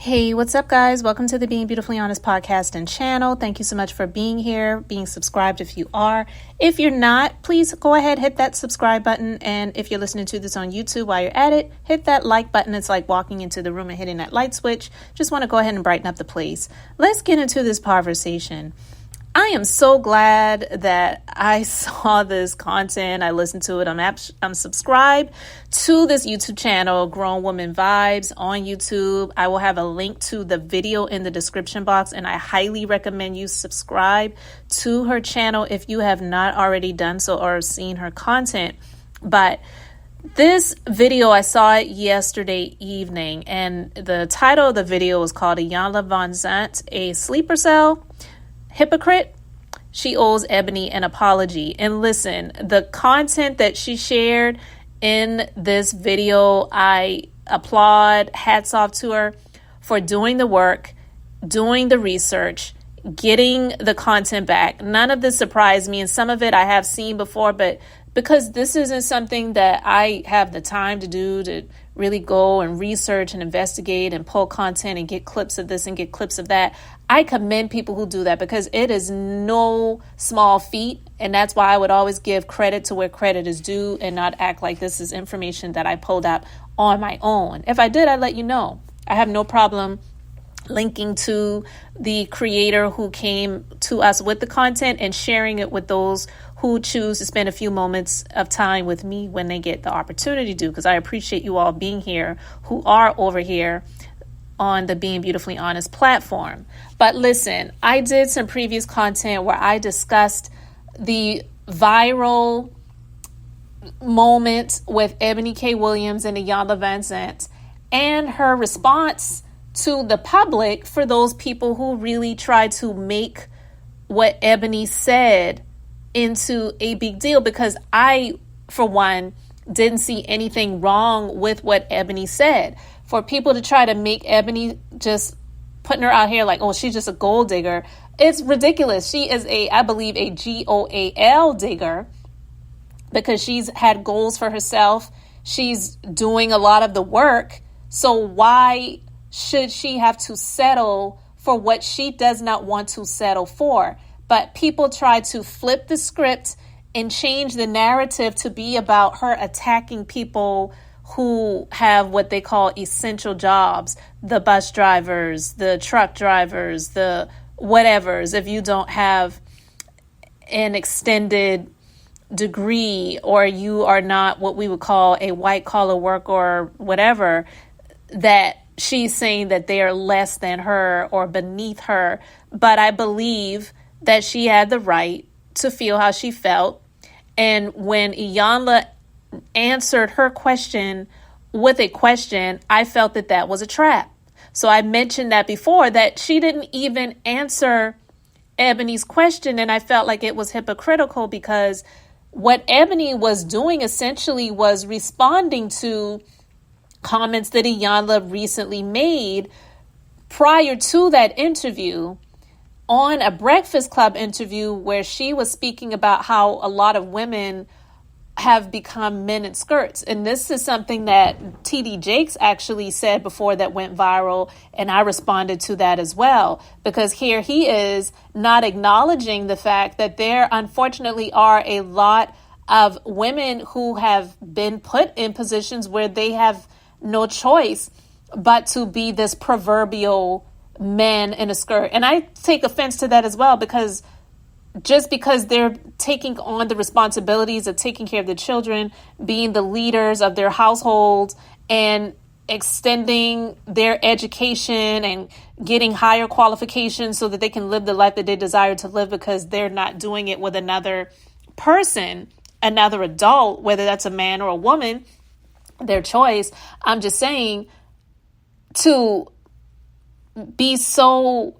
Hey, what's up, guys? Welcome to the Being Beautifully Honest podcast and channel. Thank you so much for being here, being subscribed if you are. If you're not, please go ahead, hit that subscribe button. And if you're listening to this on YouTube while you're at it, hit that like button. It's like walking into the room and hitting that light switch. Just want to go ahead and brighten up the place. Let's get into this conversation. I am so glad that I saw this content. I listened to it. I'm subscribed to this YouTube channel, Grown Woman Vibes on YouTube. I will have a link to the video in the description box, and I highly recommend you subscribe to her channel if you have not already done so or seen her content. But this video, I saw it yesterday evening, and the title of the video was called Iyanlavanzant, a sleeper cell hypocrite. She owes Eboni an apology. And listen, the content that she shared in this video, I applaud, hats off to her for doing the work, doing the research, getting the content back. None of this surprised me, and some of it I have seen before, but because this isn't something that I have the time to do, to really go and research and investigate and pull content and get clips of this and get clips of that, I commend people who do that, because it is no small feat. And that's why I would always give credit to where credit is due and not act like this is information that I pulled up on my own. If I did, I'd let you know. I have no problem linking to the creator who came to us with the content and sharing it with those who choose to spend a few moments of time with me when they get the opportunity to, because I appreciate you all being here who are over here on the Being Beautifully Honest platform. But listen, I did some previous content where I discussed the viral moment with Eboni K Williams and Iyanlavanzant and her response to the public for those people who really tried to make what Eboni said into a big deal, because I, for one, didn't see anything wrong with what Eboni said. For people to try to make Eboni, just putting her out here like, oh, she's just a gold digger, it's ridiculous. She is I believe, a GOAL digger, because she's had goals for herself. She's doing a lot of the work. So why should she have to settle for what she does not want to settle for? But people try to flip the script and change the narrative to be about her attacking people who have what they call essential jobs, the bus drivers, the truck drivers, the whatevers. If you don't have an extended degree, or you are not what we would call a white collar worker or whatever, that she's saying that they are less than her or beneath her. But I believe that she had the right to feel how she felt. And when Iyanla answered her question with a question, I felt that that was a trap. So I mentioned that before, that she didn't even answer Eboni's question. And I felt like it was hypocritical, because what Eboni was doing essentially was responding to comments that Iyanla recently made prior to that interview, on a Breakfast Club interview, where she was speaking about how a lot of women have become men in skirts. And this is something that TD Jakes actually said before that went viral, and I responded to that as well, because here he is not acknowledging the fact that there unfortunately are a lot of women who have been put in positions where they have no choice but to be this proverbial man in a skirt. And I take offense to that as well, because just because they're taking on the responsibilities of taking care of the children, being the leaders of their households, and extending their education and getting higher qualifications so that they can live the life that they desire to live, because they're not doing it with another person, another adult, whether that's a man or a woman, their choice. I'm just saying, to be so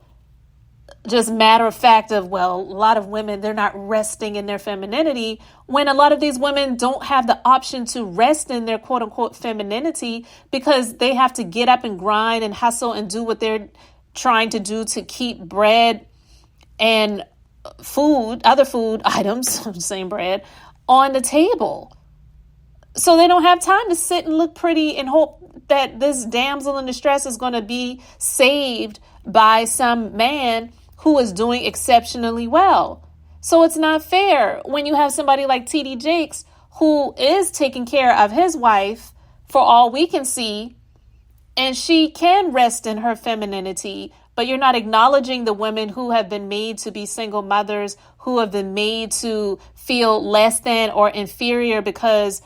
just matter of fact of, well, a lot of women, they're not resting in their femininity, when a lot of these women don't have the option to rest in their quote unquote femininity, because they have to get up and grind and hustle and do what they're trying to do to keep bread and food, other food items, I'm saying bread, on the table. So they don't have time to sit and look pretty and hope that this damsel in distress is going to be saved by some man who is doing exceptionally well. So it's not fair when you have somebody like T.D. Jakes who is taking care of his wife for all we can see, and she can rest in her femininity, but you're not acknowledging the women who have been made to be single mothers, who have been made to feel less than or inferior because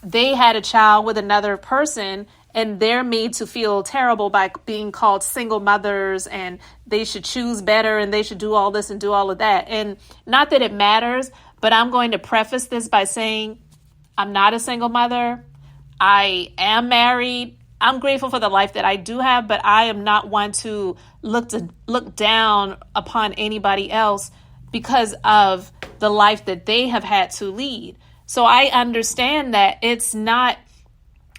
they had a child with another person, and they're made to feel terrible by being called single mothers, and they should choose better, and they should do all this and do all of that. And not that it matters, but I'm going to preface this by saying I'm not a single mother. I am married. I'm grateful for the life that I do have, but I am not one to look down upon anybody else because of the life that they have had to lead. So I understand that it's not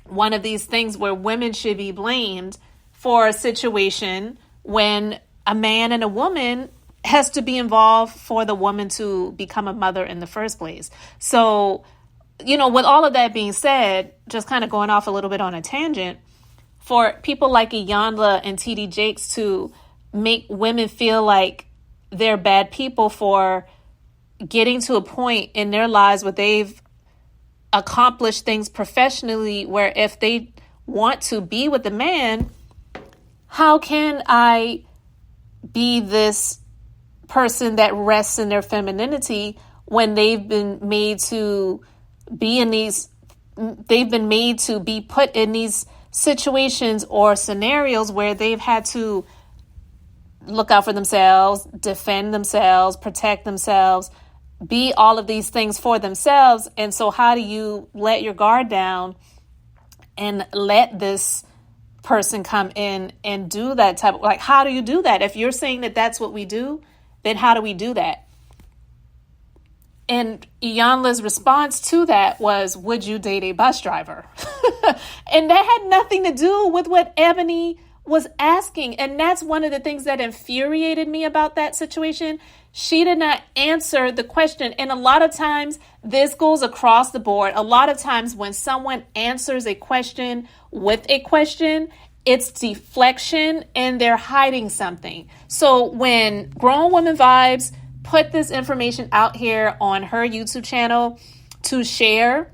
one of these things where women should be blamed for a situation when a man and a woman has to be involved for the woman to become a mother in the first place. So, with all of that being said, just kind of going off a little bit on a tangent, for people like Iyanla and T.D. Jakes to make women feel like they're bad people for getting to a point in their lives where they've accomplished things professionally, where if they want to be with a man, how can I be this person that rests in their femininity when they've been made to be put in these situations or scenarios where they've had to look out for themselves, defend themselves, protect themselves, be all of these things for themselves. And so how do you let your guard down and let this person come in and do that type of, how do you do that? If you're saying that that's what we do, then how do we do that? And Iyanla's response to that was, would you date a bus driver? And that had nothing to do with what Eboni was asking. And that's one of the things that infuriated me about that situation. She did not answer the question. And a lot of times this goes across the board. A lot of times when someone answers a question with a question, it's deflection and they're hiding something. So when Grown Woman Vibes put this information out here on her YouTube channel to share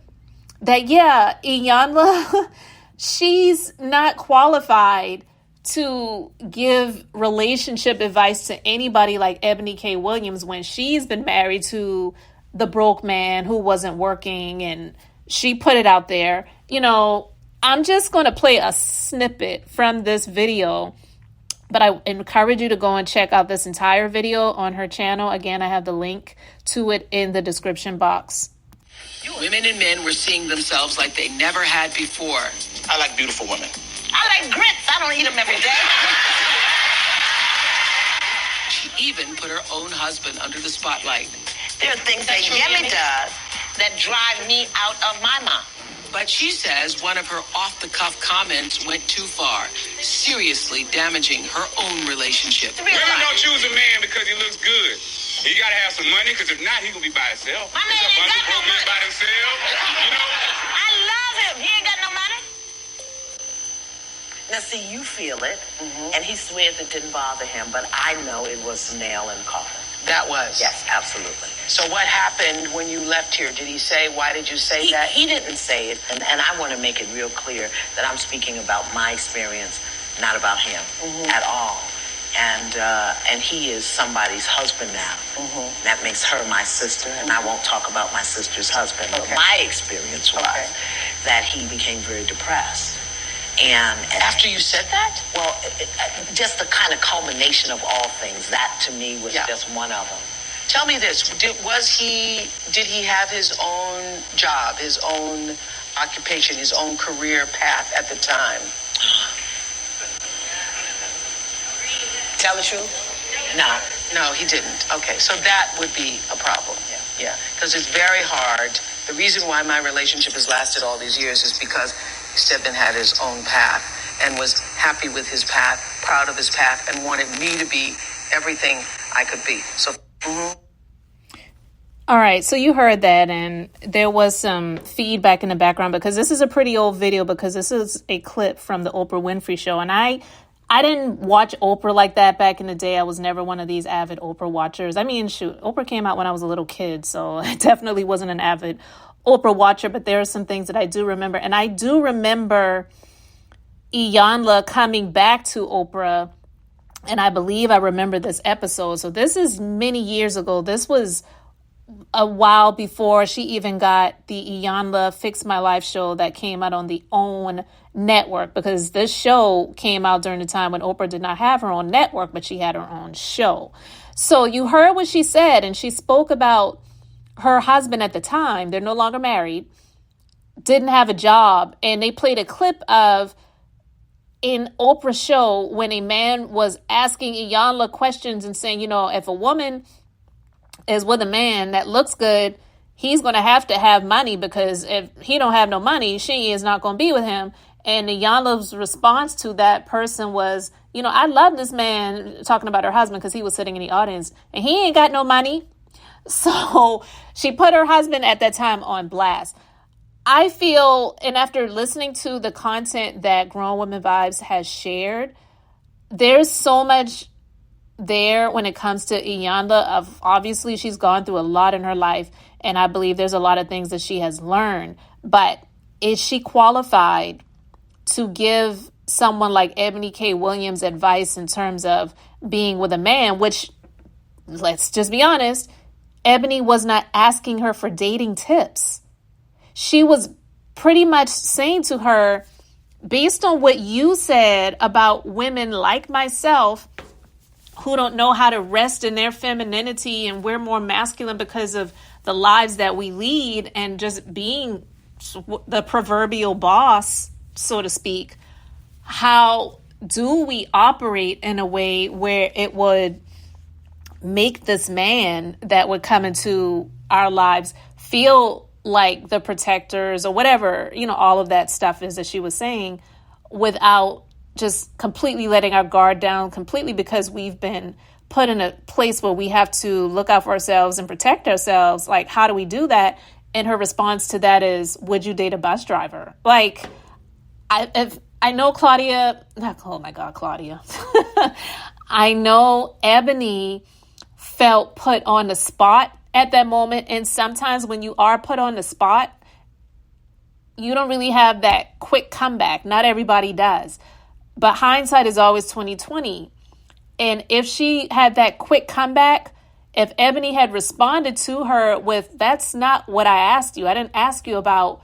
that, yeah, Iyanla, she's not qualified to give relationship advice to anybody like Eboni K Williams when she's been married to the broke man who wasn't working, and she put it out there. I'm just going to play a snippet from this video, but I encourage you to go and check out this entire video on her channel. Again, I have the link to it in the description box. Women and men were seeing themselves like they never had before. I like beautiful women. I like grits. I don't eat them every day. She even put her own husband under the spotlight. There are things that Yemi does that drive me out of my mind. But she says one of her off-the-cuff comments went too far, seriously damaging her own relationship. Women don't choose a man because he looks good. He got to have some money, because if not, he's going to be by himself. My man ain't got no money. By themselves, I love him. He ain't got no money. Now, see, you feel it, and he swears it didn't bother him, but I know it was nail in the coffin. That was? Yes, absolutely. So what happened when you left here? Did he say, why did you say that? He didn't say it, and I want to make it real clear that I'm speaking about my experience, not about him at all. And he is somebody's husband now. That makes her my sister, and I won't talk about my sister's husband. But my experience was that he became very depressed. And after you said that? Well, just the kind of culmination of all things. That to me was just one of them. Tell me this: did he have his own job, his own occupation, his own career path at the time? Tell the truth? No, he didn't. Okay, so that would be a problem. Yeah, because it's very hard. The reason why my relationship has lasted all these years is because Stephen had his own path and was happy with his path, proud of his path, and wanted me to be everything I could be. So, All right, so you heard that, and there was some feedback in the background because this is a pretty old video, because this is a clip from the Oprah Winfrey Show, and I didn't watch Oprah like that back in the day. I was never one of these avid Oprah watchers. I mean, shoot, Oprah came out when I was a little kid, so I definitely wasn't an avid Oprah watcher, but there are some things that I do remember, and I do remember Iyanla coming back to Oprah, and I believe I remember this episode. So this is many years ago. This was a while before she even got the Iyanla Fix My Life show that came out on the OWN network, because this show came out during the time when Oprah did not have her own network, but she had her own show. So you heard what she said, and she spoke about her husband at the time. They're no longer married, didn't have a job, and they played a clip of in Oprah's show when a man was asking Iyanla questions and saying, if a woman is with a man that looks good, he's going to have money, because if he don't have no money, she is not going to be with him. And Iyanla's response to that person was, I love this man, talking about her husband, because he was sitting in the audience, and he ain't got no money. So she put her husband at that time on blast. I feel, and after listening to the content that Grown Woman Vibes has shared, there's so much there when it comes to Iyanla. Of obviously she's gone through a lot in her life, and I believe there's a lot of things that she has learned, but is she qualified to give someone like Eboni K Williams advice in terms of being with a man? Which, let's just be honest, Eboni was not asking her for dating tips. She was pretty much saying to her, based on what you said about women like myself who don't know how to rest in their femininity, and we're more masculine because of the lives that we lead and just being the proverbial boss, so to speak, how do we operate in a way where it would make this man that would come into our lives feel like the protectors, or whatever, all of that stuff is that she was saying, without just completely letting our guard down completely, because we've been put in a place where we have to look out for ourselves and protect ourselves. Like, how do we do that? And her response to that is, would you date a bus driver? Like, I know Claudia, oh my God, Claudia. I know Eboni felt put on the spot at that moment. And sometimes when you are put on the spot, you don't really have that quick comeback. Not everybody does. But hindsight is always 20/20. And if she had that quick comeback, if Eboni had responded to her with, that's not what I asked you. I didn't ask you about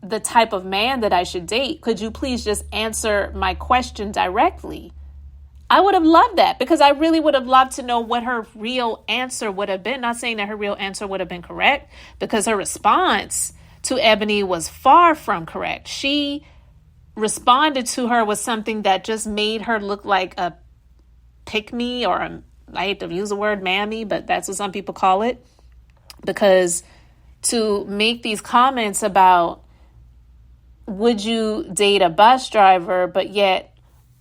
the type of man that I should date. Could you please just answer my question directly? I would have loved that, because I really would have loved to know what her real answer would have been. Not saying that her real answer would have been correct, because her response to Eboni was far from correct. She responded to her with something that just made her look like a pick-me, or I hate to use the word mammy, but that's what some people call it. Because to make these comments about, would you date a bus driver, but yet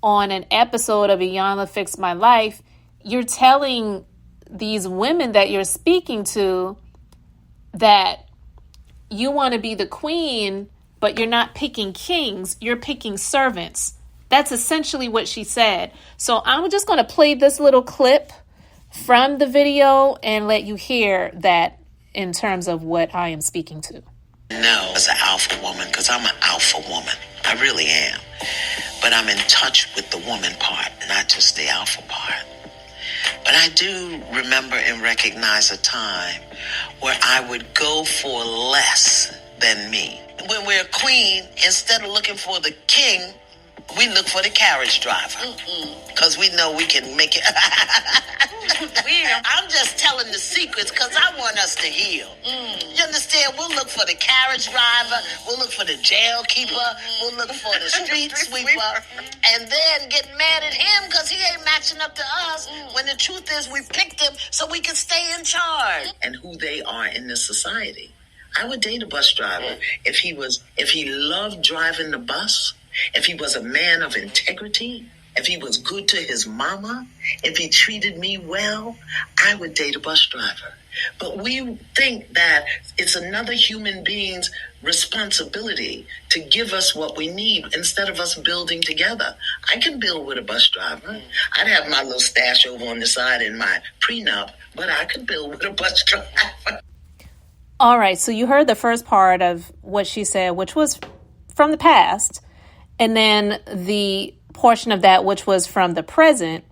on an episode of Iyanla Fix My Life, you're telling these women that you're speaking to that you want to be the queen, but you're not picking kings, you're picking servants. That's essentially what she said. So I'm just going to play this little clip from the video and let you hear that in terms of what I am speaking to. No, as an alpha woman, because I'm an alpha woman. I really am. But I'm in touch with the woman part, not just the alpha part. But I do remember and recognize a time where I would go for less than me. When we're a queen, instead of looking for the king, we look for the carriage driver. Because we know we can make it. I'm just telling the secrets because I want us to heal. You understand? We'll look for the carriage driver. We'll look for the jail keeper. We'll look for the street sweeper. And then get mad at him because he ain't matching up to us. When the truth is we picked him so we can stay in charge. And who they are in this society. I would date a bus driver if he loved driving the bus, if he was a man of integrity, if he was good to his mama, if he treated me well, I would date a bus driver. But we think that it's another human being's responsibility to give us what we need instead of us building together. I can build with a bus driver. I'd have my little stash over on the side in my prenup, but I could build with a bus driver. All right, so you heard the first part of what she said, which was from the past, and then the portion of that which was from the present,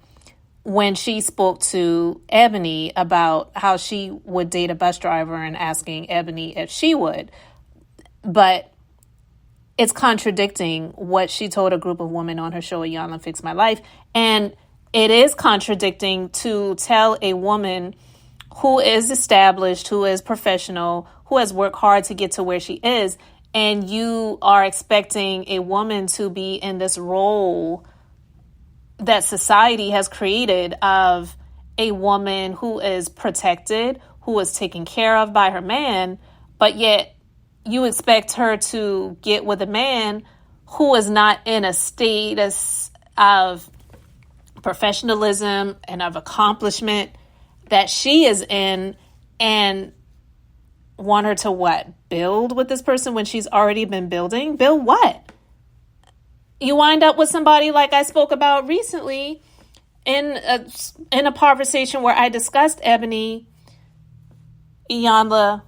when she spoke to Eboni about how she would date a bus driver and asking Eboni if she would. But it's contradicting what she told a group of women on her show, Iyanla Fix My Life. And it is contradicting to tell a woman who is established, who is professional, who has worked hard to get to where she is, and you are expecting a woman to be in this role that society has created of a woman who is protected, who is taken care of by her man, but yet you expect her to get with a man who is not in a status of professionalism and of accomplishment that she is in, and want her to what? Build with this person when she's already been building? Build what? You wind up with somebody like I spoke about recently in a conversation where I discussed Eboni, Iyanla,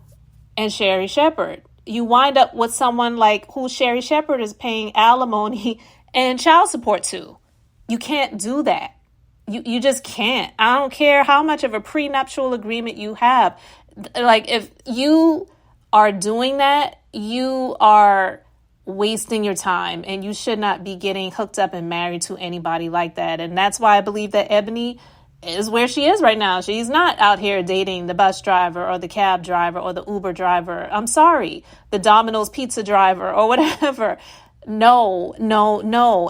and Sherry Shepherd. You wind up with someone like who Sherry Shepherd is paying alimony and child support to. You can't do that. You just can't. I don't care how much of a prenuptial agreement you have. Like, if you are doing that, you are wasting your time, and you should not be getting hooked up and married to anybody like that. And that's why I believe that Eboni is where she is right now. She's not out here dating the bus driver or the cab driver or the Uber driver. I'm sorry, the Domino's pizza driver or whatever. No.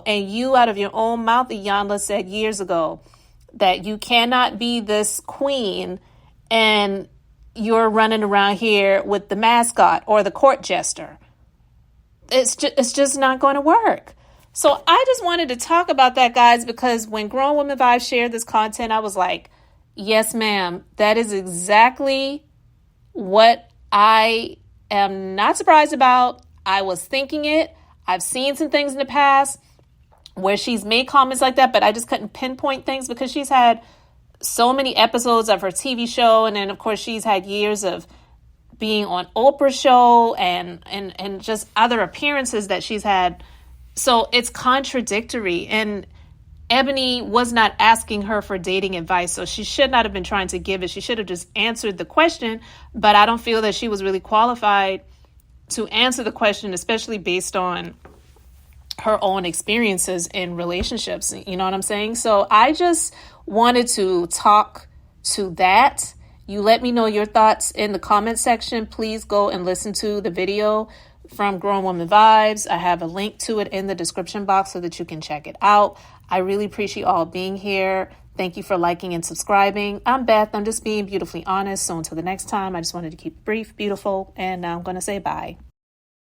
And you, out of your own mouth, Iyanla, said years ago that you cannot be this queen and you're running around here with the mascot or the court jester. It's just not going to work. So I just wanted to talk about that, guys, because when Grown Woman Vibes shared this content, I was like, yes, ma'am, that is exactly what I am not surprised about. I was thinking it. I've seen some things in the past where she's made comments like that, but I just couldn't pinpoint things because she's had so many episodes of her TV show. And then, of course, she's had years of being on Oprah's show and just other appearances that she's had. So it's contradictory. And Eboni was not asking her for dating advice, so she should not have been trying to give it. She should have just answered the question, but I don't feel that she was really qualified to answer the question, especially based on her own experiences in relationships. You know what I'm saying? So I just wanted to talk to that. You let me know your thoughts in the comment section. Please go and listen to the video from Grown Woman Vibes. I have a link to it in the description box so that you can check it out. I really appreciate all being here. Thank you for liking and subscribing. I'm Beth. I'm just being beautifully honest. So until the next time, I just wanted to keep it brief, beautiful, and now I'm going to say bye.